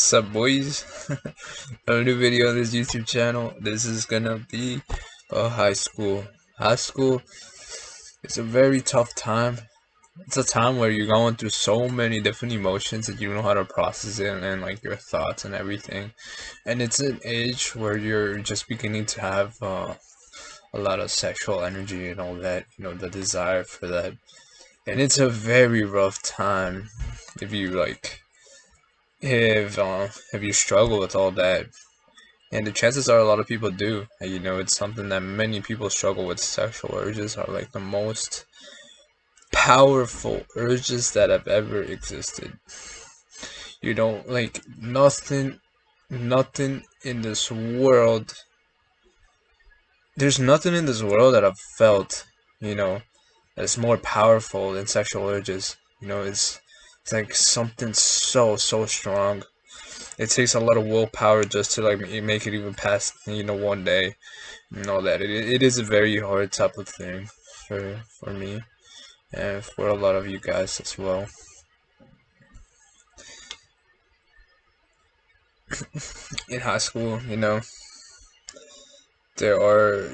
What's up, boys? A new video on this YouTube channel. This is gonna be high school. High school is a very tough time. It's a time where you're going through so many different emotions that you don't know how to process it and like your thoughts and everything. And it's an age where you're just beginning to have a lot of sexual energy and all that, the desire for that. And it's a very rough time if you like if you struggle with all that. And the chances are a lot of people do. It's something that many people struggle with. Sexual urges are like the most powerful urges that have ever existed. Like nothing in this world. There's nothing in this world that I've felt, that's more powerful than sexual urges. It's like something so strong. It takes a lot of willpower just to like make it even past one day and all that. It is a very hard type of thing for me and for a lot of you guys as well. In high school, there are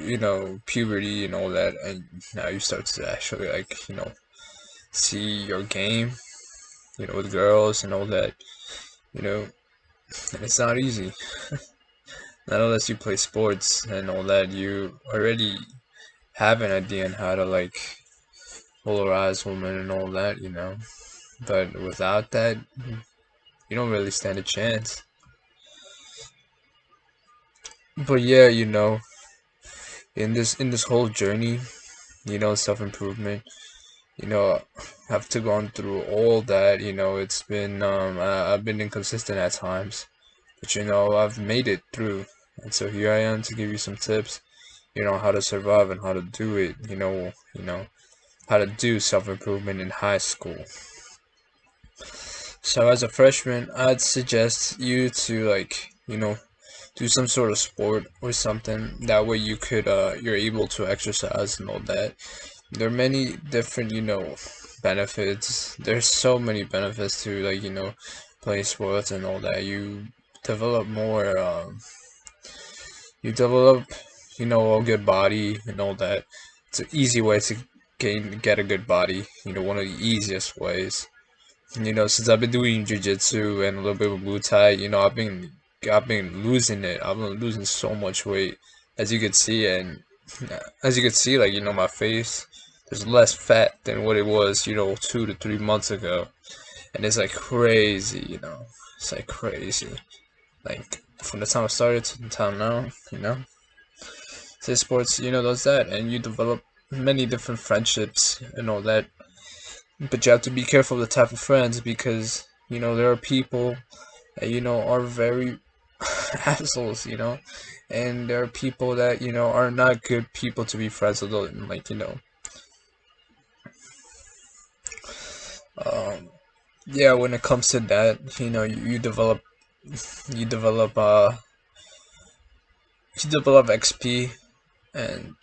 puberty and all that, and now you start to actually like see your game with girls and all that, and it's not easy. Not unless you play sports and all that, you already have an idea on how to like polarize women and all that, But without that, you don't really stand a chance. But yeah, in this whole journey, self-improvement, have to gone through all that, it's been I've been inconsistent at times, but I've made it through. And so here I am to give you some tips, how to survive and how to do it, how to do self-improvement in high school. So as a freshman, I'd suggest you to like, do some sort of sport or something. That way you're able to exercise and all that. There are many different, benefits. There's so many benefits to like, playing sports and all that. Develop more, you develop, a good body and all that. It's an easy way to get a good body. One of the easiest ways. Since I've been doing jiu-jitsu and a little bit of Muay Thai, I've been losing it. I've been losing so much weight, as you can see, and as you can see, like my face, there's less fat than what it was, 2 to 3 months ago, and it's like crazy, it's like crazy, like from the time I started to the time now, so sports, does that, and you develop many different friendships and all that. But you have to be careful of the type of friends because there are people that are very assholes, and there are people that are not good people to be friends with, and like um, yeah. When it comes to that, you develop you develop XP, and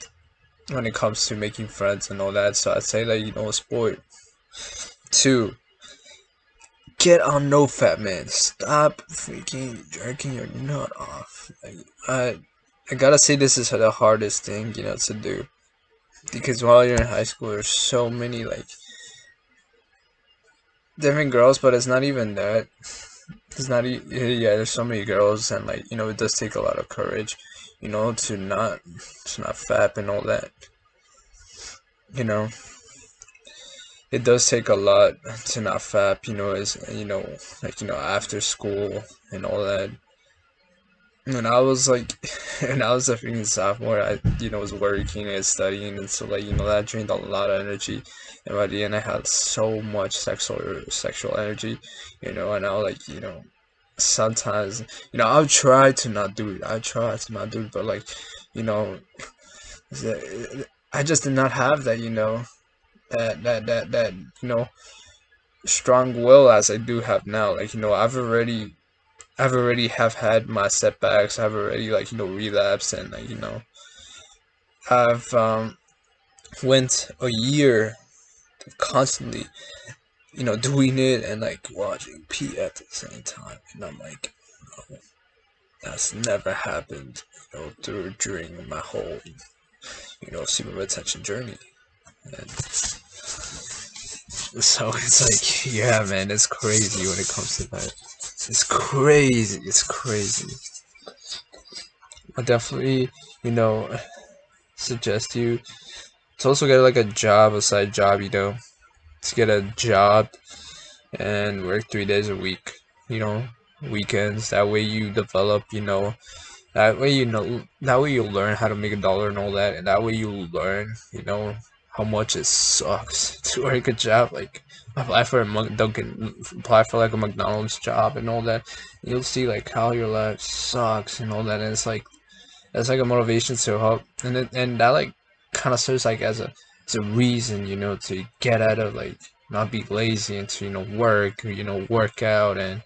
when it comes to making friends and all that. So I'd say that sport. Two, get on no fat man. Stop freaking jerking your nut off. Like, I gotta say this is the hardest thing, to do. Because while you're in high school there's so many like different girls, but it's not even that. It's not yeah, there's so many girls and like, it does take a lot of courage, to not fap and all that. You know, it does take a lot to not fap, as like after school and all that. When I was like, when I was a freaking sophomore, I was working and studying, and so like that drained a lot of energy. And by the end, I had so much sexual energy, and I was like sometimes I'll try to not do it. I try to not do it, but like you know, I just did not have that that strong will as I do have now. Like I've already have had my setbacks. I've already like relapsed, and like I've went a year constantly doing it and like watching P at the same time, and I'm like, oh, that's never happened, during my whole, super retention journey. And so it's like, yeah, man, it's crazy when it comes to that. It's crazy. It's crazy. I definitely, you know, suggest you to also get like a job, a side job, to get a job and work 3 days a week, you know, weekends. That way you develop, that way you learn how to make a dollar and all that, and that way you learn, how much it sucks to work a job. Like apply for like a McDonald's job and all that. You'll see like how your life sucks and all that, and it's like a motivation to help, and that like kind of serves like as a reason, to get out of like not be lazy and to work, work out and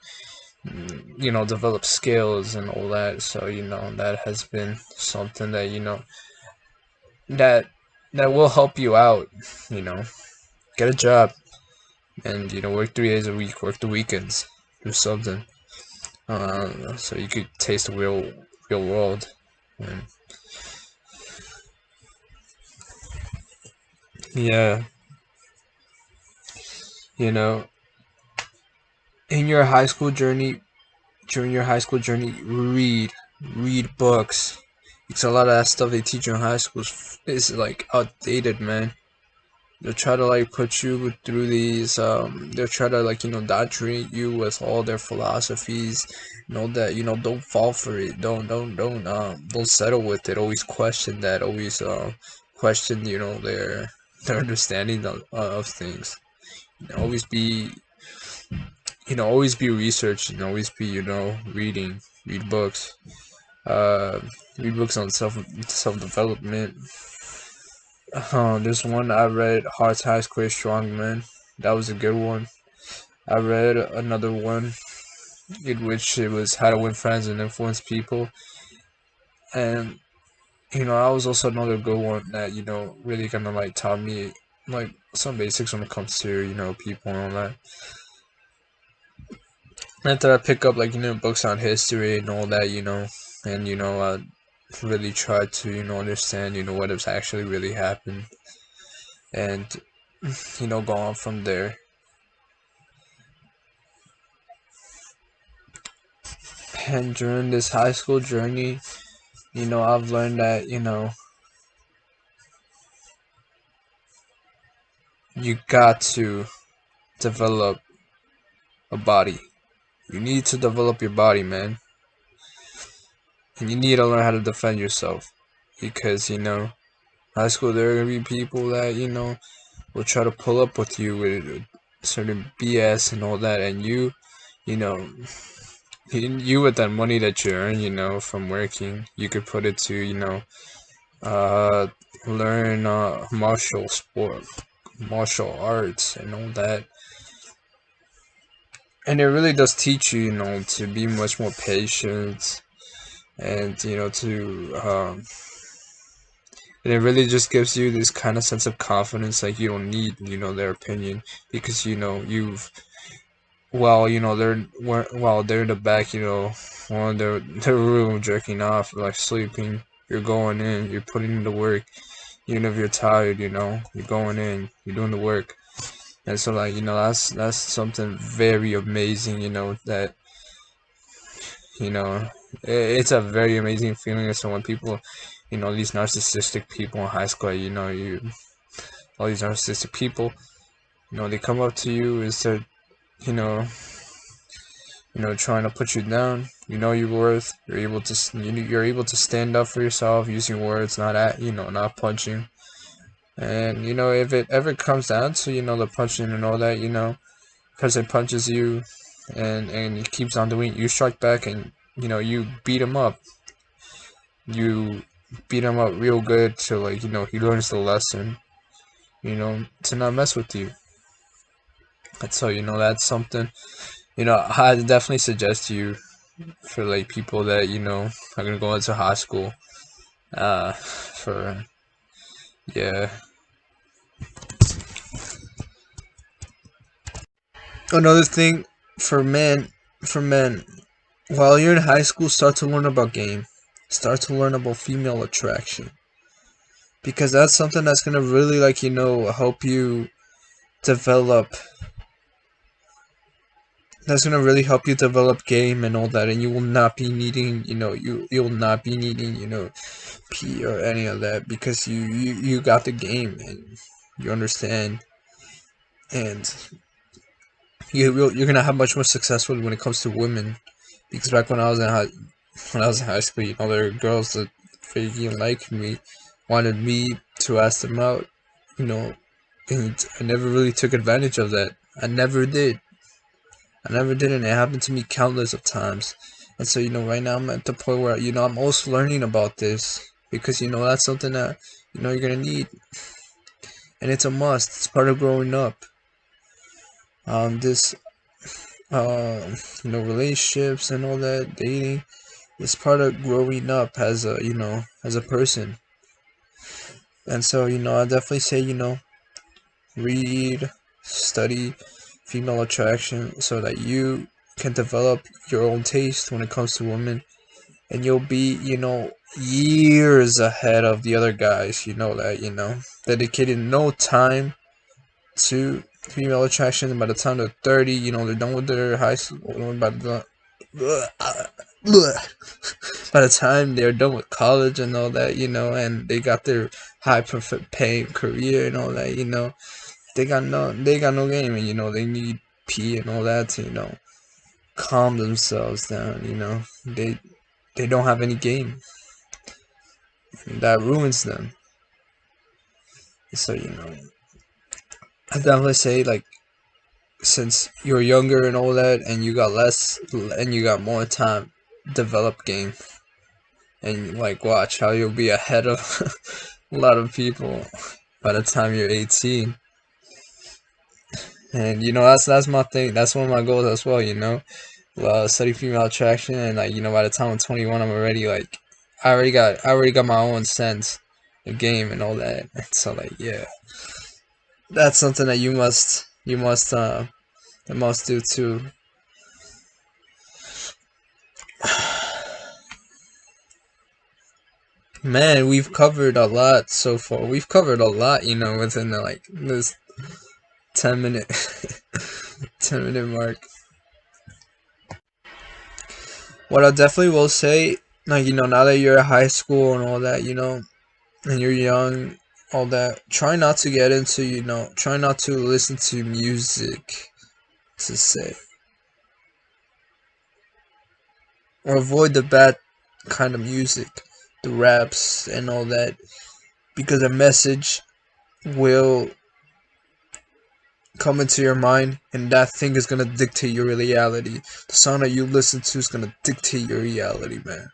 develop skills and all that. So that has been something that that that will help you out. You know, get a job and work 3 days a week, work the weekends, do something. So you could taste the real world. And yeah, you know, in your high school journey, during your high school journey, read books. Because a lot of that stuff they teach you in high school is like outdated, man. They'll try to like put you through these they'll try to like indoctrinate you with all their philosophies. Know that don't fall for it. Don't settle with it. Always question that. Always question their understanding of things. Always be always be researching. Always be reading. Read books. uh Read books on self development. There's one I read, Heart High Square Strong Man. That was a good one. I read another one in which it was How to Win Friends and Influence People. And that was also another good one that, really kind of like taught me like some basics when it comes to, people and all that. After I pick up like, books on history and all that, and I really try to, understand, what has actually really happened and go on from there. And during this high school journey, I've learned that, you got to develop a body. You need to develop your body, man. And you need to learn how to defend yourself. Because, high school, there are going to be people that, will try to pull up with you with certain BS and all that. And you know, you with that money that you earn, from working, you could put it to, uh, learn martial arts and all that. And it really does teach you, to be much more patient and, and it really just gives you this kind of sense of confidence, like you don't need, their opinion because, while they're in the back, while their room jerking off, like sleeping, you're going in, you're putting in the work, even if you're tired, you're going in, you're doing the work. And so like that's something very amazing, that it's a very amazing feeling. So when people, these narcissistic people in high school, all these narcissistic people, they come up to you instead, you know trying to put you down. Your worth. You're able to stand up for yourself using words, not punching. And if it ever comes down to the punching and all that, person punches you and he keeps on doing it, you strike back and you beat him up. You beat him up real good till like he learns the lesson, to not mess with you. And so that's something I definitely suggest you for like people that are gonna go into high school. For yeah. Another thing for men, for men, while you're in high school, start to learn about game. Start to learn about female attraction. Because that's something that's gonna really, like, help you develop. That's gonna really help you develop game and all that, and you will not be needing, you'll not be needing, P or any of that, because you got the game and you understand, and you're gonna have much more success when it comes to women. Because back when I was in high school, there were girls that freaking liked me, wanted me to ask them out, you know, and I never really took advantage of that. I never did. I never did, and it happened to me countless of times. And so, right now I'm at the point where, I'm also learning about this, because, that's something that, you're gonna need, and it's a must. It's part of growing up. This, relationships and all that, dating, it's part of growing up as a person. And so, I definitely say, read, study female attraction so that you can develop your own taste when it comes to women, and you'll be, years ahead of the other guys, dedicated no time to female attraction. And by the time they're 30, they're done with their high school. By the time they're done with college and all that, and they got their high profit paying career and all that, they got no game, and they need pee and all that to calm themselves down. They don't have any game, and that ruins them. So I definitely say, like, since you're younger and all that, and you got less and you got more time, develop game, and like watch how you'll be ahead of a lot of people by the time you're 18. And that's my thing. That's one of my goals as well. Study female attraction, and like by the time I'm 21, I'm already like I already got my own sense of game and all that. So like yeah, that's something that you must do too. Man, we've covered a lot so far. We've covered a lot, within like this 10 minute 10-minute mark. What I definitely will say, like, now that you're at high school and all that, and you're young, all that, try not to get into, try not to listen to music, to say, or avoid the bad kind of music, the raps and all that, because a message will come into your mind, and that thing is gonna dictate your reality. The song that you listen to is gonna dictate your reality, man.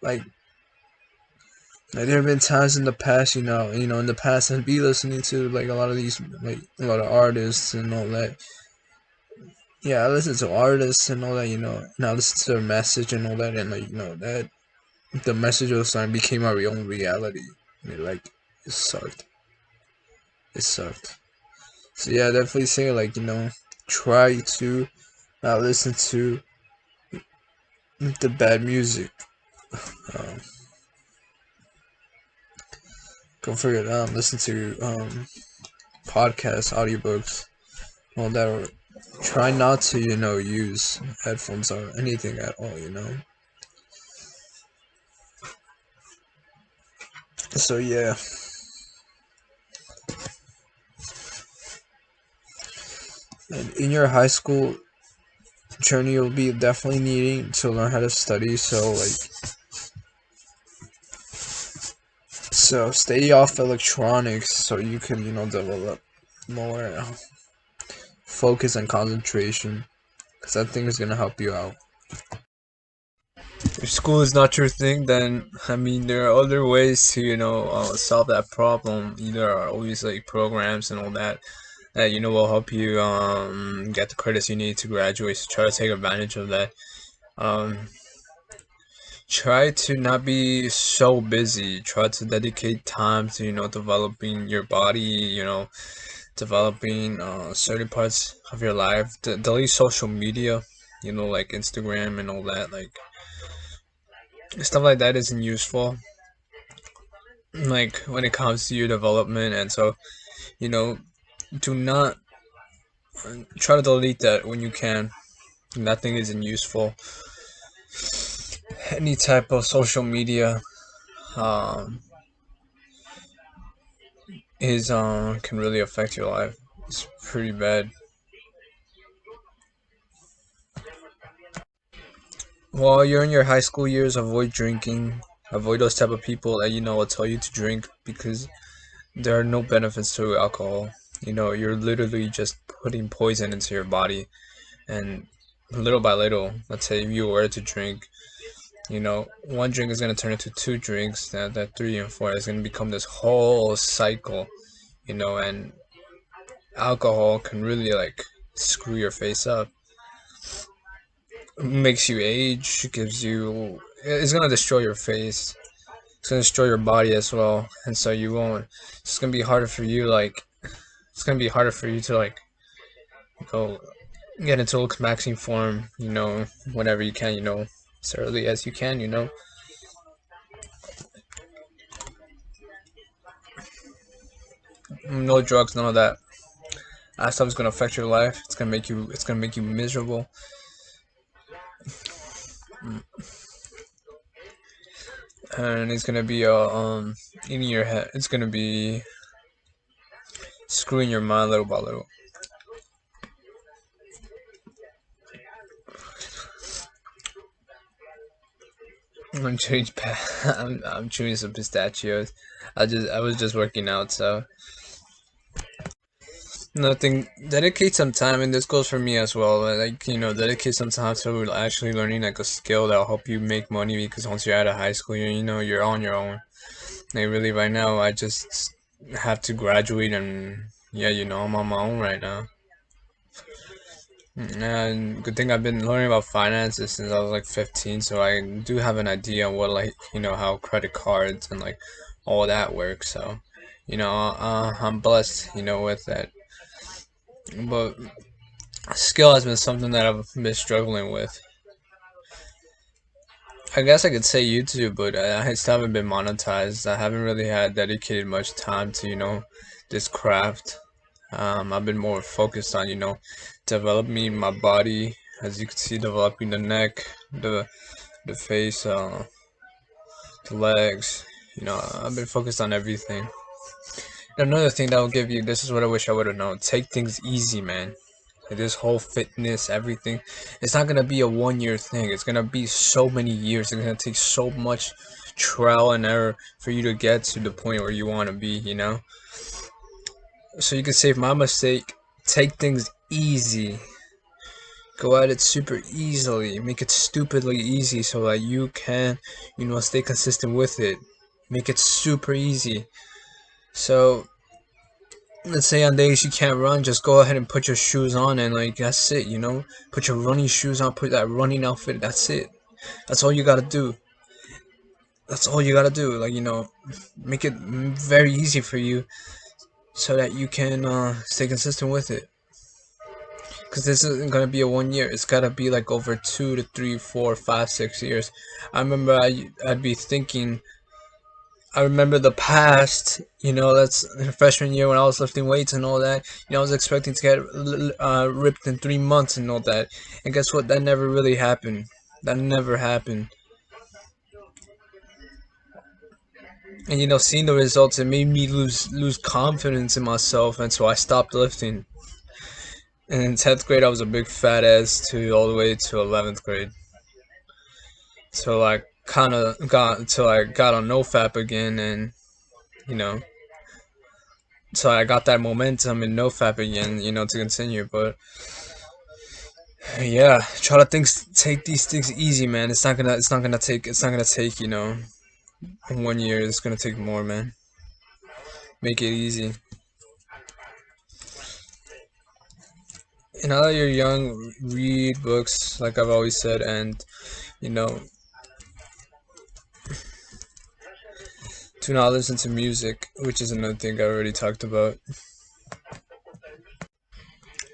Like, there have been times in the past, in the past, I'd be listening to like a lot of these, like a lot of artists and all that. Yeah, I listen to artists and all that, and I listen to their message and all that, and like, that the message of the song became our own reality. And like, it sucked. It sucked. So yeah, definitely say, like, try to not listen to the bad music. Um, go figure it out. Listen to podcasts, audiobooks, all that. Or try not to, use headphones or anything at all. So yeah, and in your high school journey, you'll be definitely needing to learn how to study. So stay off electronics so you can, develop more focus and concentration, because that thing is gonna help you out. If school is not your thing, then I mean there are other ways to solve that problem. There are always like programs and all that that will help you get the credits you need to graduate. So try to take advantage of that. Um, Try to not be so busy. Try to dedicate time to developing your body. developing certain parts of your life. Delete social media, like Instagram and all that. Like stuff like that isn't useful. Like when it comes to your development, and so you know, do not try to delete that when you can. Nothing isn't useful. Any type of social media um, is can really affect your life. It's pretty bad. While you're in your high school years, avoid drinking. Avoid those type of people that will tell you to drink because there are no benefits to alcohol. You're literally just putting poison into your body, and little by little, let's say if you were to drink, one drink is gonna turn into two drinks, that three and four is gonna become this whole cycle, and alcohol can really like screw your face up. Makes you age, it's gonna destroy your face. It's gonna destroy your body as well, and so you won't. It's gonna be harder for you, like it's gonna be harder for you to like go get into maxing form, whenever you can, as early as you can. No drugs, none of that. That stuff is gonna affect your life. It's gonna make you miserable. And it's gonna be in your head. It's gonna be screwing your mind little by little. I'm chewing I'm chewing some pistachios. I was just working out, so nothing. Dedicate some time, and this goes for me as well. Like dedicate some time to actually learning like a skill that'll help you make money. Because once you're out of high school, you're on your own. Like really, right now, I just have to graduate, and yeah, I'm on my own right now. And good thing I've been learning about finances since I was like 15, so I do have an idea on what like how credit cards and like all that works. So I'm blessed with that. But skill has been something that I've been struggling with. I guess I could say YouTube, but I still haven't been monetized. I haven't really had dedicated much time to this craft. I've been more focused on developing my body, as you can see, developing the neck, the face, the legs. I've been focused on everything. Another thing that will give you, this is what I wish I would have known. Take things easy, man. Like this whole fitness, everything. It's not gonna be a 1 year thing. It's gonna be so many years. It's gonna take so much trial and error for you to get to the point where you want to be. So you can save my mistake. Take things easy. Go at it super easily. Make it stupidly easy so that you can, stay consistent with it. Make it super easy. So let's say on days you can't run, just go ahead and put your shoes on and like that's it, put your running shoes on, put that running outfit, that's it. That's all you gotta do. That's all you gotta do. Like make it very easy for you so that you can stay consistent with it, because this isn't gonna be a 1 year. It's gotta be like over 2 to 3, 4, 5, 6 years. I remember I'd be thinking, I remember the past, that's freshman year when I was lifting weights and all that. I was expecting to get ripped in 3 months and all that. And guess what? That never really happened. That never happened. And seeing the results, it made me lose confidence in myself, and so I stopped lifting. And in 10th grade, I was a big fat ass to all the way to 11th grade. So I kind of got until I got on NoFap again, and you know so I got that momentum in NoFap again, to continue. But yeah, try to take these things easy, man. It's not gonna take 1 year. It's gonna take more, man. Make it easy. And now that you're young, read books, like I've always said, and you know, do not listen to music, which is another thing I already talked about.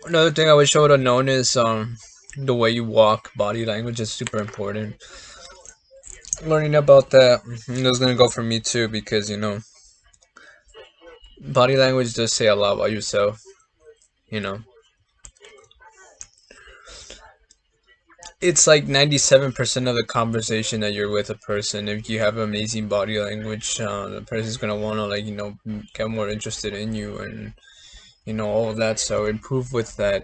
Another thing I wish I would have known is the way you walk. Body language is super important. Learning about that is gonna go for me too, because body language does say a lot about yourself. You know, it's like 97% of the conversation that you're with a person. If you have amazing body language, the person's gonna wanna like get more interested in you, and all of that. So improve with that,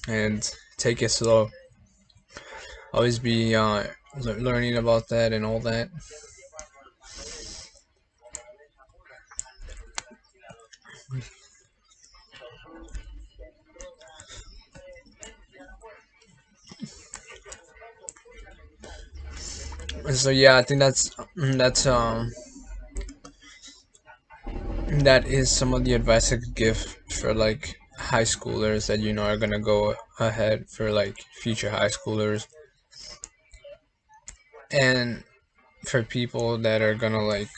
and take it slow. Always be learning about that and all that. So yeah, I think that is some of the advice I could give for like high schoolers that are gonna go ahead for like future high schoolers, and for people that are gonna like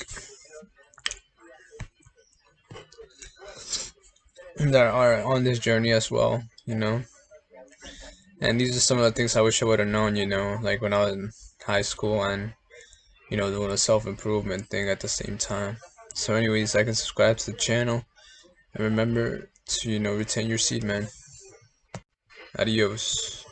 that are on this journey as well. And these are some of the things I wish I would have known, like when I was in high school, and doing a self-improvement thing at the same time. So anyways, I can subscribe to the channel, and remember to retain your seed, man. Adios.